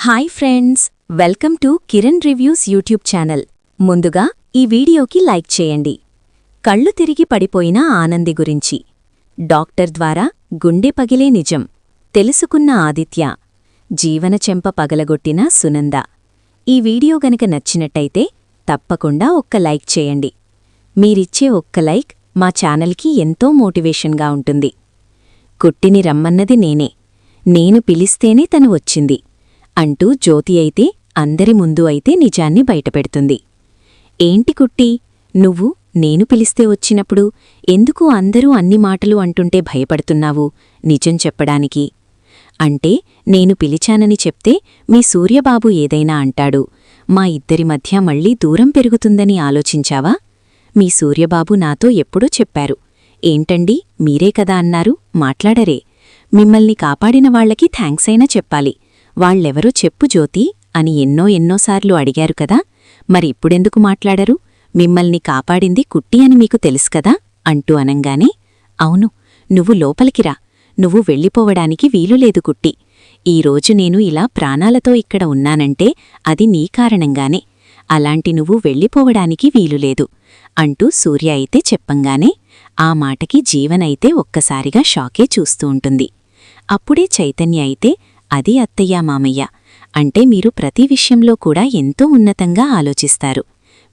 Hi friends, welcome to Kiran reviews YouTube channel. ముందుగా ఈ వీడియోకి లైక్ చేయండి. కళ్ళు తిరిగి పడిపోయిన ఆనంది గురించి డాక్టర్ ద్వారా గుండె పగిలే నిజం తెలుసుకున్న ఆదిత్య, జీవన చెంప పగలగొట్టిన సునంద. ఈ వీడియో గనక నచ్చినట్టయితే తప్పకుండా ఒక్క లైక్ చేయండి. మీరిచ్చే ఒక్క లైక్ మా ఛానల్కి ఎంతో మోటివేషన్గా ఉంటుంది. కుట్టిని రమ్మన్నది నేను పిలిస్తేనే తను వచ్చింది అంటూ జ్యోతి అయితే అందరి ముందు అయితే నిజాన్ని బయటపెడుతుంది. ఏంటి కుట్టి, నువ్వు నేను పిలిస్తే వచ్చినప్పుడు ఎందుకు అందరూ అన్ని మాటలు అంటుంటే భయపడుతున్నావు నిజం చెప్పడానికి? అంటే నేను పిలిచానని చెప్తే మీ సూర్యబాబు ఏదైనా అంటాడు, మా ఇద్దరి మధ్య మళ్లీ దూరం పెరుగుతుందని ఆలోచించావా? మీ సూర్యబాబు నాతో ఎప్పుడో చెప్పారు. ఏంటండి, మీరే కదా అన్నారు, మాట్లాడరే? మిమ్మల్ని కాపాడిన వాళ్లకి థ్యాంక్స్ అయినా చెప్పాలి. వాళ్ళెవరో చెప్పు జ్యోతి అని ఎన్నోసార్లు అడిగారు కదా, మరి ఇప్పుడెందుకు మాట్లాడరు? మిమ్మల్ని కాపాడింది కుట్టి అని మీకు తెలుసు కదా అంటూ అనంగానే, అవును, నువ్వు లోపలికిరా, నువ్వు వెళ్ళిపోవడానికి వీలులేదు కుట్టి. ఈరోజు నేను ఇలా ప్రాణాలతో ఇక్కడ ఉన్నానంటే అది నీ కారణంగానే. అలాంటి నువ్వు వెళ్ళిపోవడానికి వీలులేదు అంటూ సూర్య అయితే చెప్పంగానే ఆ మాటకి జీవనైతే ఒక్కసారిగా షాకే చూస్తూ ఉంటుంది. అప్పుడే చైతన్య అయితే, అది అత్తయ్య మామయ్య, అంటే మీరు ప్రతి విషయంలో కూడా ఎంతో ఉన్నతంగా ఆలోచిస్తారు.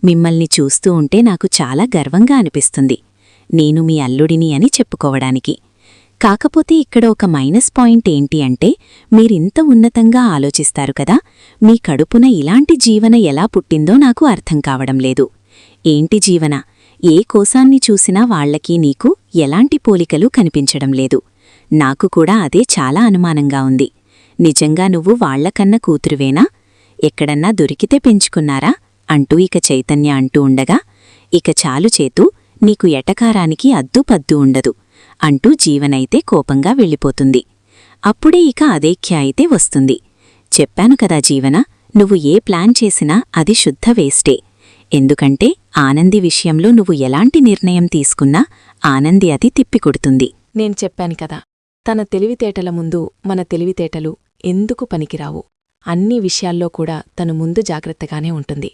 మిమ్మల్ని చూస్తూ ఉంటే నాకు చాలా గర్వంగా అనిపిస్తుంది, నేను మీ అల్లుడిని అని చెప్పుకోవడానికి. కాకపోతే ఇక్కడ ఒక మైనస్ పాయింట్ ఏంటి అంటే, మీరింత ఉన్నతంగా ఆలోచిస్తారు కదా, మీ కడుపున ఇలాంటి జీవన ఎలా పుట్టిందో నాకు అర్థం కావడం లేదు. ఏంటి జీవన, ఏ కోసాన్ని చూసినా వాళ్లకి నీకు ఎలాంటి పోలికలు కనిపించడం లేదు. నాకు కూడా అదే చాలా అనుమానంగా ఉంది. నిజంగా నువ్వు వాళ్లకన్న కూతురువేనా? ఎక్కడన్నా దొరికితే పెంచుకున్నారా అంటూ ఇక చైతన్య అంటూ ఉండగా, ఇక చాలు చేతూ, నీకు ఎటకారానికి అద్దుపద్దు ఉండదు అంటూ జీవనైతే కోపంగా వెళ్ళిపోతుంది. అప్పుడే ఇక అదేఖ్య అయితే వస్తుంది. చెప్పాను కదా జీవన, నువ్వు ఏ ప్లాన్ చేసినా అది శుద్ధ వేస్టే. ఎందుకంటే ఆనంది విషయంలో నువ్వు ఎలాంటి నిర్ణయం తీసుకున్నా ఆనంది అది తిప్పికొడుతుంది. నేను చెప్పాను కదా, తన తెలివితేటల ముందు మన తెలివితేటలు ఎందుకు పనికిరావు. అన్ని విషయాల్లో కూడా తను ముందు జాగ్రత్తగానే ఉంటుంది.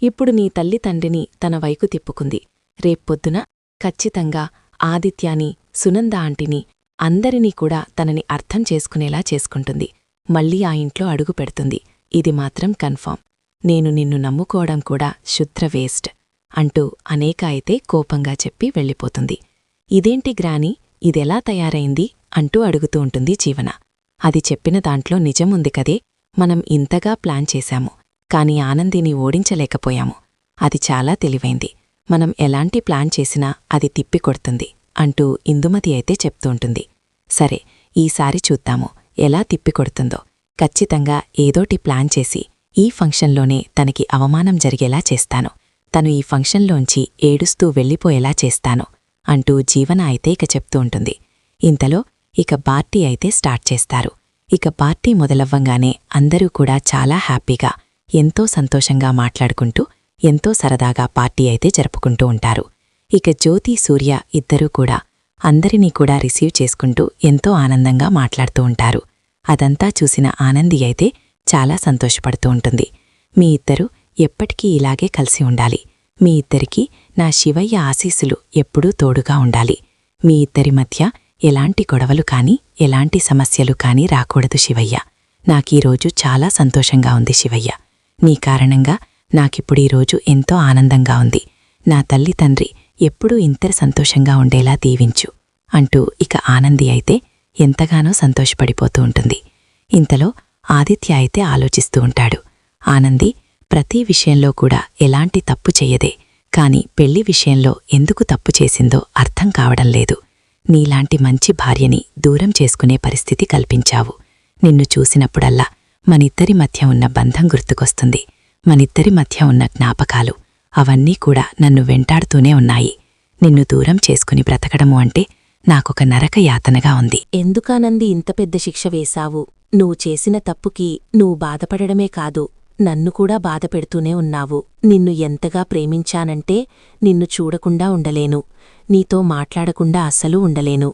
ఇప్పుడు నీ తల్లి తండ్రిని తన వైపు తిప్పుకుంది. రేప్పొద్దున ఖచ్చితంగా ఆదిత్యాని, సునంద ఆంటీని, అందరినీ కూడా తనని అర్థం చేసుకునేలా చేసుకుంటుంది. మళ్లీ ఆ ఇంట్లో అడుగు పెడుతుంది. ఇది మాత్రం కన్ఫర్మ్. నేను నిన్ను నమ్ముకోవడం కూడా శుద్ర వేస్ట్ అంటూ అనేక అయితే కోపంగా చెప్పి వెళ్ళిపోతుంది. ఇదేంటి గ్రాని, ఇదెలా తయారైంది అంటూ అడుగుతూ ఉంటుంది జీవన. అది చెప్పిన దాంట్లో నిజముంది కదే, మనం ఇంతగా ప్లాన్ చేశాము, కాని ఆనందిని ఓడించలేకపోయాము. అది చాలా తెలివైంది. మనం ఎలాంటి ప్లాన్ చేసినా అది తిప్పికొడుతుంది అంటూ ఇందుమతి అయితే చెప్తూ ఉంటుంది. సరే, ఈసారి చూద్దాము ఎలా తిప్పికొడుతుందో. ఖచ్చితంగా ఏదోటి ప్లాన్ చేసి ఈ ఫంక్షన్లోనే తనకి అవమానం జరిగేలా చేస్తాను. తను ఈ ఫంక్షన్లోంచి ఏడుస్తూ వెళ్ళిపోయేలా చేస్తాను అంటూ జీవన అయితే ఇక చెప్తూ ఉంటుంది. ఇంతలో ఇక పార్టీ అయితే స్టార్ట్ చేస్తారు. ఇక పార్టీ మొదలవ్వంగానే అందరూ కూడా చాలా హ్యాపీగా, ఎంతో సంతోషంగా మాట్లాడుకుంటూ ఎంతో సరదాగా పార్టీ అయితే జరుపుకుంటూ ఉంటారు. ఇక జ్యోతి, సూర్య ఇద్దరూ కూడా అందరినీ కూడా రిసీవ్ చేసుకుంటూ ఎంతో ఆనందంగా మాట్లాడుతూ ఉంటారు. అదంతా చూసిన ఆనంది అయితే చాలా సంతోషపడుతూ ఉంటుంది. మీ ఇద్దరూ ఎప్పటికీ ఇలాగే కలిసి ఉండాలి. మీ ఇద్దరికీ నా శివయ్య ఆశీస్సులు ఎప్పుడూ తోడుగా ఉండాలి. మీ ఇద్దరి మధ్య ఎలాంటి గొడవలు కాని, ఎలాంటి సమస్యలు కాని రాకూడదు శివయ్య. నాకీరోజు చాలా సంతోషంగా ఉంది శివయ్య. నీ కారణంగా నాకిప్పుడీరోజు ఎంతో ఆనందంగా ఉంది. నా తల్లి తండ్రి ఎప్పుడూ ఇంత సంతోషంగా ఉండేలా దీవించు అంటూ ఇక ఆనంది అయితే ఎంతగానో సంతోషపడిపోతూ ఉంటుంది. ఇంతలో ఆదిత్య అయితే ఆలోచిస్తూ ఉంటాడు. ఆనంది ప్రతి విషయంలో కూడా ఎలాంటి తప్పు చెయ్యదే, కాని పెళ్లి విషయంలో ఎందుకు తప్పు చేసిందో అర్థం కావడం లేదు. నీలాంటి మంచి భార్యని దూరం చేసుకునే పరిస్థితి కల్పించావు. నిన్ను చూసినప్పుడల్లా మనిద్దరి మధ్య ఉన్న బంధం గుర్తుకొస్తుంది. మనిద్దరి మధ్య ఉన్న జ్ఞాపకాలు అవన్నీ కూడా నన్ను వెంటాడుతూనే ఉన్నాయి. నిన్ను దూరం చేసుకుని బ్రతకడము అంటే నాకొక నరక యాతనగా ఉంది. ఎందుకానంది ఇంత పెద్ద శిక్ష వేశావు? నువ్వు చేసిన తప్పుకి నువ్వు బాధపడడమే కాదు, నన్ను కూడా బాధపెడుతూనే ఉన్నావు. నిన్ను ఎంతగా ప్రేమించానంటే నిన్ను చూడకుండా ఉండలేను, నీతో మాట్లాడకుండా అసలు ఉండలేను.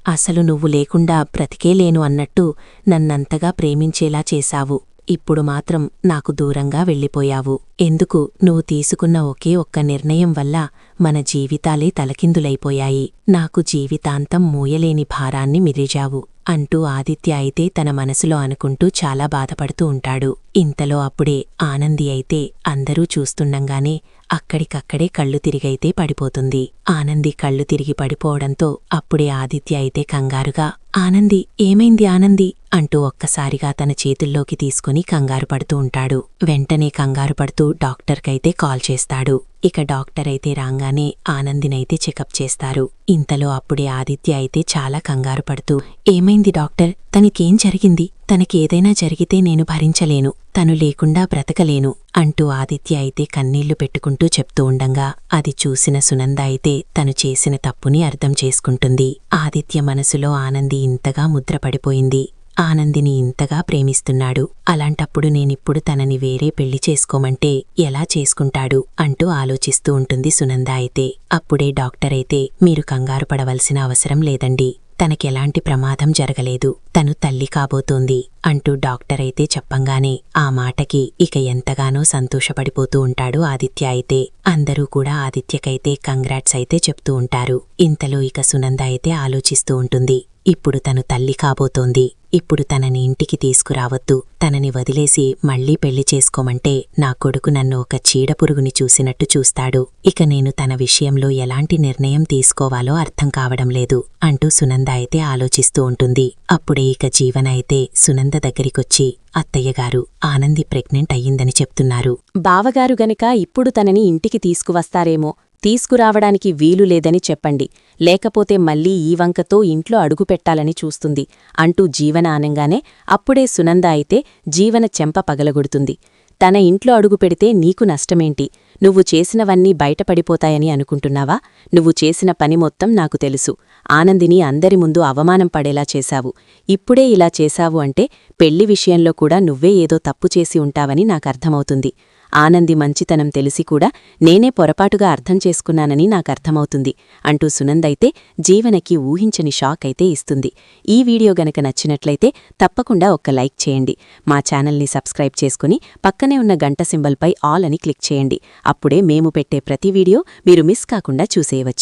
అసలు నువ్వు లేకుండా బ్రతికేలేను అన్నట్టు నన్నంతగా ప్రేమించేలా చేశావు. ఇప్పుడు మాత్రం నాకు దూరంగా వెళ్ళిపోయావు. ఎందుకు? నువ్వు తీసుకున్న ఒకే ఒక్క నిర్ణయం వల్ల మన జీవితాలే తలకిందులైపోయాయి. నాకు జీవితాంతం మూయలేని భారాన్ని మిరిజావు అంటూ ఆదిత్య అయితే తన మనసులో అనుకుంటూ చాలా బాధపడుతూ ఉంటాడు. ఇంతలో అప్పుడే ఆనంది అయితే అందరూ చూస్తుండగానే అక్కడికక్కడే కళ్ళు తిరిగైతే పడిపోతుంది. ఆనంది కళ్ళు తిరిగి పడిపోవడంతో అప్పుడే ఆదిత్య అయితే కంగారుగా ఆనంది, ఏమైంది ఆనంది అంటూ ఒక్కసారిగా తన చేతుల్లోకి తీసుకుని కంగారు పడుతూ ఉంటాడు. వెంటనే కంగారు పడుతూ డాక్టర్కైతే కాల్ చేస్తాడు. ఇక డాక్టర్ అయితే రాగానే ఆనందినైతే చెకప్ చేస్తారు. ఇంతలో అప్పుడే ఆదిత్య అయితే చాలా కంగారు పడుతూ, ఏమైంది డాక్టర్? తనకేం జరిగింది? తనకేదైనా జరిగితే నేను భరించలేను, తను లేకుండా బ్రతకలేను అంటూ ఆదిత్య అయితే కన్నీళ్లు పెట్టుకుంటూ చెప్తూ ఉండంగా అది చూసిన సునంద అయితే తను చేసిన తప్పుని అర్థం చేసుకుంటుంది. ఆదిత్య మనసులో ఆనంది ఇంతగా ముద్రపడిపోయింది. ఆనందిని ఇంతగా ప్రేమిస్తున్నాడు. అలాంటప్పుడు నేనిప్పుడు తనని వేరే పెళ్లి చేసుకోమంటే ఎలా చేసుకుంటాడు అంటూ ఆలోచిస్తూ ఉంటుంది సునంద అయితే. అప్పుడే డాక్టర్ అయితే, మీరు కంగారు పడవలసిన అవసరం లేదండి, తనకెలాంటి ప్రమాదం జరగలేదు, తను తల్లి కాబోతోంది అంటూ డాక్టర్ అయితే చెప్పంగానే ఆ మాటకి ఇక ఎంతగానో సంతోషపడిపోతూ ఉంటాడు ఆదిత్య అయితే. అందరూ కూడా ఆదిత్యకైతే కంగ్రాట్స్ అయితే చెప్తూ ఉంటారు. ఇంతలో ఇక సునంద అయితే ఆలోచిస్తూ ఉంటుంది, ఇప్పుడు తను తల్లి కాబోతోంది, ఇప్పుడు తనని ఇంటికి తీసుకురావద్దు, తనని వదిలేసి మళ్లీ పెళ్లి చేసుకోమంటే నా కొడుకు నన్ను ఒక చీడపురుగుని చూసినట్టు చూస్తాడు. ఇక నేను తన విషయంలో ఎలాంటి నిర్ణయం తీసుకోవాలో అర్థం కావడం లేదు అంటూ సునంద అయితే ఆలోచిస్తూ ఉంటుంది. అప్పుడే ఇక జీవన అయితే సునంద దగ్గరికొచ్చి, అత్తయ్యగారు, ఆనంది ప్రెగ్నెంట్ అయ్యిందని చెప్తున్నారు. బావగారు గనక ఇప్పుడు తనని ఇంటికి తీసుకువస్తారేమో, తీసుకురావడానికి వీలు లేదని చెప్పండి, లేకపోతే మళ్ళీ ఈ వంకతో ఇంట్లో అడుగుపెట్టాలని చూస్తుంది అంటూ జీవన ఆనంగానే అప్పుడే సునంద అయితే జీవన చెంప పగలగొడుతుంది. తన ఇంట్లో అడుగుపెడితే నీకు నష్టమేంటి? నువ్వు చేసినవన్నీ బయటపడిపోతాయని అనుకుంటున్నావా? నువ్వు చేసిన పని మొత్తం నాకు తెలుసు. ఆనందిని అందరి ముందు అవమానం పడేలా చేశావు. ఇప్పుడే ఇలా చేశావు అంటే పెళ్లి విషయంలో కూడా నువ్వే ఏదో తప్పు చేసి ఉంటావని నాకర్థమవుతుంది. ఆనంది మంచితనం తెలిసి కూడా నేనే పొరపాటుగా అర్థం చేసుకున్నానని నాకర్థమవుతుంది అంటూ సునందైతే జీవనకి ఊహించని షాక్ అయితే ఇస్తుంది. ఈ వీడియో గనక నచ్చినట్లయితే తప్పకుండా ఒక్క లైక్ చేయండి. మా ఛానల్ని సబ్స్క్రైబ్ చేసుకుని పక్కనే ఉన్న గంట సింబల్పై ఆల్ అని క్లిక్ చేయండి. అప్పుడే మేము పెట్టే ప్రతి వీడియో మీరు మిస్ కాకుండా చూసేయవచ్చు.